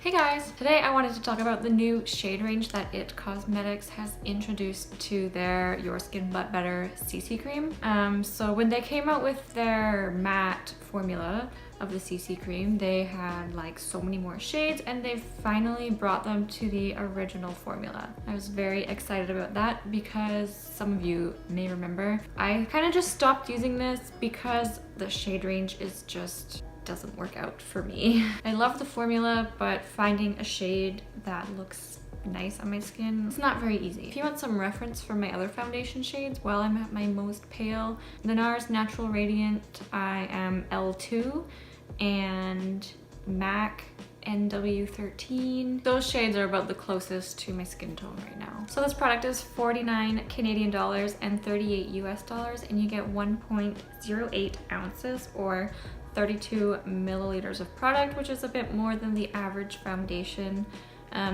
Hey guys! Today I wanted to talk about the new shade range that IT Cosmetics has introduced to their Your Skin But Better CC cream. So when they came out with their matte formula of the CC cream, they had like so many more shades and they've finally brought them to the original formula. I was very excited about that because some of you may remember, I kind of just stopped using this because the shade range is just doesn't work out for me. I love the formula, but finding a shade that looks nice on my skin, it's not very easy. If you want some reference for my other foundation shades while I'm at my most pale, the NARS Natural Radiant, I am L2, and MAC NW13. Those shades are about the closest to my skin tone right now. So this product is 49 Canadian dollars and 38 US dollars, and you get 1.08 ounces or 32 milliliters of product, which is a bit more than the average foundation.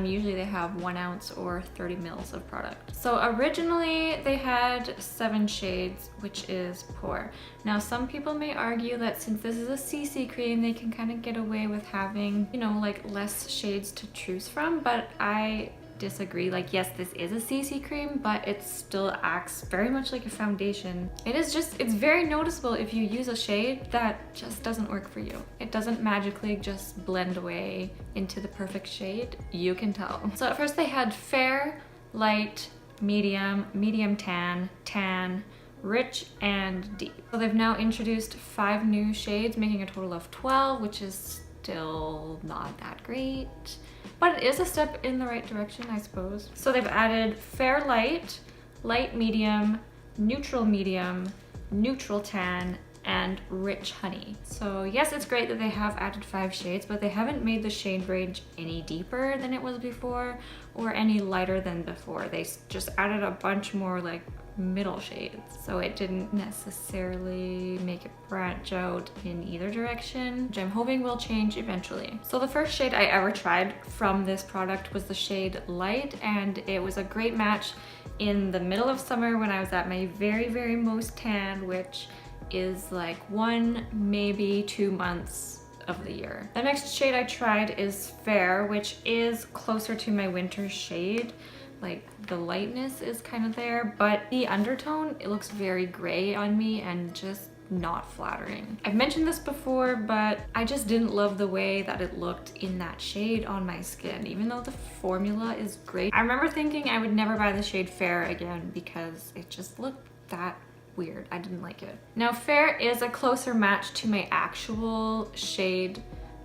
Usually they have 1 ounce or 30 mils of product. So originally they had 7 shades, which is poor. Now some people may argue that since this is a CC cream, they can kind of get away with having, you know, like less shades to choose from, but I disagree. Like, yes, this is a CC cream, but it still acts very much like a foundation. It's very noticeable if you use a shade that just doesn't work for you. It doesn't magically just blend away into the perfect shade. You can tell. So at first they had fair, light, medium, medium tan, tan, rich, and deep. So they've now introduced 5 new shades, making a total of 12, which is still not that great. But it is a step in the right direction, I suppose. So they've added fair light, light medium, neutral medium, neutral tan, and rich honey. So yes, it's great that they have added 5 shades, but they haven't made the shade range any deeper than it was before or any lighter than before. They just added a bunch more like middle shades. So it didn't necessarily make it branch out in either direction, which I'm hoping will change eventually. So the first shade I ever tried from this product was the shade Light, and it was a great match in the middle of summer when I was at my very, very most tan, which is like 1, maybe 2 months of the year. The next shade I tried is Fair, which is closer to my winter shade. Like the lightness is kind of there, but the undertone, it looks very gray on me and just not flattering. I've mentioned this before, but I just didn't love the way that it looked in that shade on my skin, even though the formula is great. I remember thinking I would never buy the shade Fair again because it just looked that weird. I didn't like it. Now Fair is a closer match to my actual shade,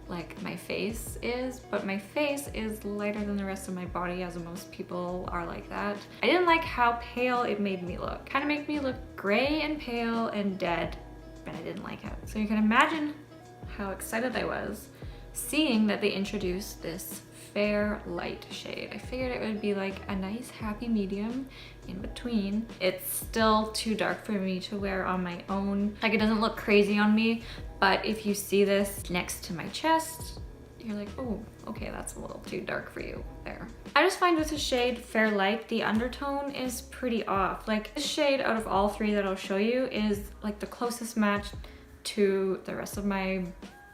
like my face is, but my face is lighter than the rest of my body, as most people are like that. I didn't like how pale it made me look. Kind of made me look gray and pale and dead, but I didn't like it. So you can imagine how excited I was seeing that they introduced this Fair Light shade. I figured it would be like a nice happy medium in between. It's still too dark for me to wear on my own. Like, it doesn't look crazy on me, but if you see this next to my chest, you're like, oh, okay, that's a little too dark for you there. I just find with the shade Fair Light, the undertone is pretty off. Like, this shade out of all 3 that I'll show you is like the closest match to the rest of my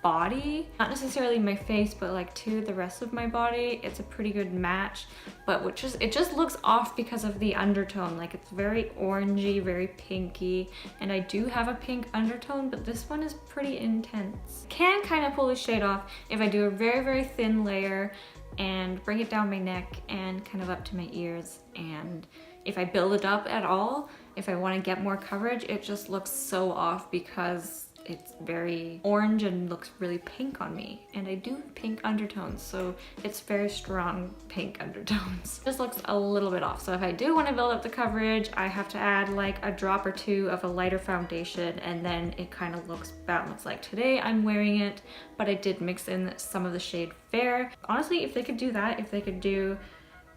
body, not necessarily my face, but like to the rest of my body. It's a pretty good match, but it just looks off because of the undertone. Like, it's very orangey, very pinky, and I do have a pink undertone, but this one is pretty intense. Can kind of pull the shade off if I do a very, very thin layer and bring it down my neck and kind of up to my ears, and if I build it up at all, if I want to get more coverage, it just looks so off because it's very orange and looks really pink on me. And I do have pink undertones, so it's very strong pink undertones. This looks a little bit off. So if I do want to build up the coverage, I have to add like a drop or 2 of a lighter foundation, and then it kind of looks balanced. Like today I'm wearing it, but I did mix in some of the shade Fair. Honestly, if they could do that, if they could do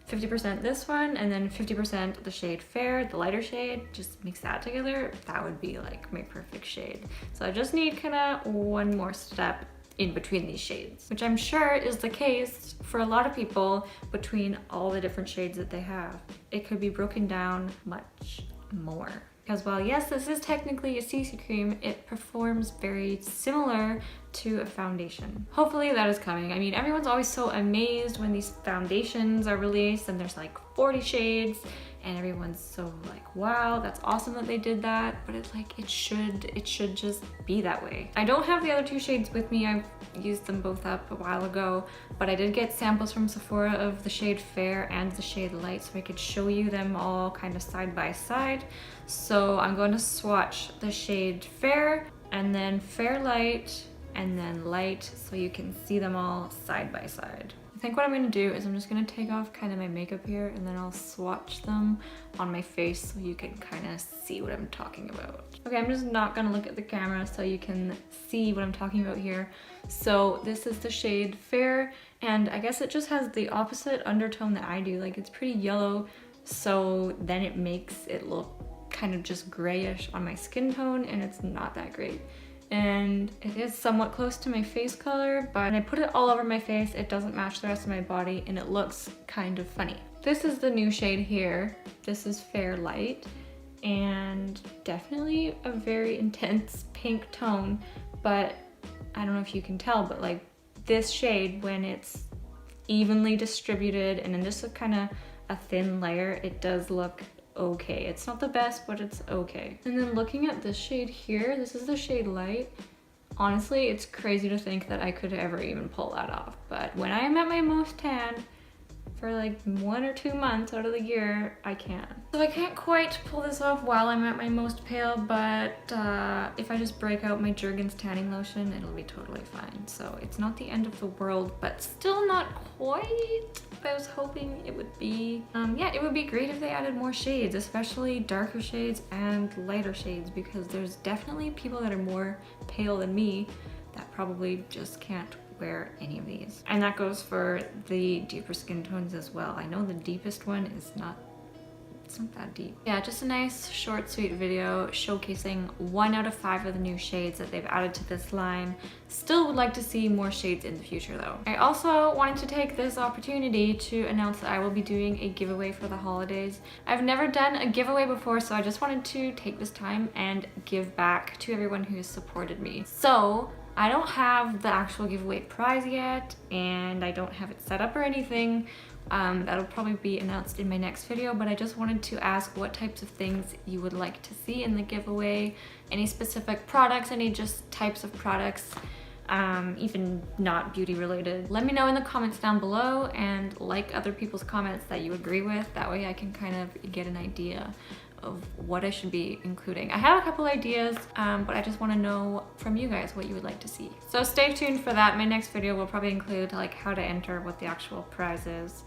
50% this one and then 50% the shade Fair, the lighter shade, just mix that together, that would be like my perfect shade. So I just need kind of one more step in between these shades, which I'm sure is the case for a lot of people between all the different shades that they have. It could be broken down much more. because while yes, this is technically a CC cream, it performs very similar to a foundation. Hopefully that is coming. I mean, everyone's always so amazed when these foundations are released and there's like 40 shades and everyone's so like, wow, that's awesome that they did that. But it's like, it should just be that way. I don't have the other two shades with me. I've used them both up a while ago, but I did get samples from Sephora of the shade Fair and the shade Light, so I could show you them all kind of side by side. So I'm going to swatch the shade Fair and then Fair Light and then Light so you can see them all side by side. I think what I'm gonna do is I'm just gonna take off kind of my makeup here and then I'll swatch them on my face so you can kind of see what I'm talking about. Okay, I'm just not gonna look at the camera so you can see what I'm talking about here. So this is the shade Fair, and I guess it just has the opposite undertone that I do. Like, it's pretty yellow, so then it makes it look kind of just grayish on my skin tone, and it's not that great. And it is somewhat close to my face color, but when I put it all over my face, it doesn't match the rest of my body and it looks kind of funny. This is the new shade here. This is Fair Light, and definitely a very intense pink tone, but I don't know if you can tell, but like this shade, when it's evenly distributed and in just a kind of a thin layer, it does look okay. It's not the best, but it's okay. And then looking at this shade here, this is the shade Light. Honestly, it's crazy to think that I could ever even pull that off. But when I am at my most tan, for like 1 or 2 months out of the year, I can. So I can't quite pull this off while I'm at my most pale, but if I just break out my Jergens tanning lotion, it'll be totally fine. So it's not the end of the world, but still not quite what I was hoping it would be. Yeah, it would be great if they added more shades, especially darker shades and lighter shades, because there's definitely people that are more pale than me that probably just can't wear any of these. And that goes for the deeper skin tones as well. I know the deepest one is not, it's not that deep. Yeah, just a nice short sweet video showcasing 1 out of 5 of the new shades that they've added to this line. Still would like to see more shades in the future though. I also wanted to take this opportunity to announce that I will be doing a giveaway for the holidays. I've never done a giveaway before, so I just wanted to take this time and give back to everyone who's supported me. So I don't have the actual giveaway prize yet, and I don't have it set up or anything. That'll probably be announced in my next video, but I just wanted to ask what types of things you would like to see in the giveaway. Any specific products, any just types of products, even not beauty related. Let me know in the comments down below, and like other people's comments that you agree with. That way I can kind of get an idea of what I should be including. I have a couple ideas, but I just want to know from you guys what you would like to see. So stay tuned for that. My next video will probably include like how to enter, what the actual prize is.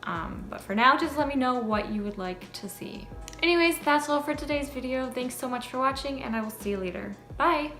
But for now, just let me know what you would like to see. Anyways, that's all for today's video. Thanks so much for watching, and I will see you later. Bye!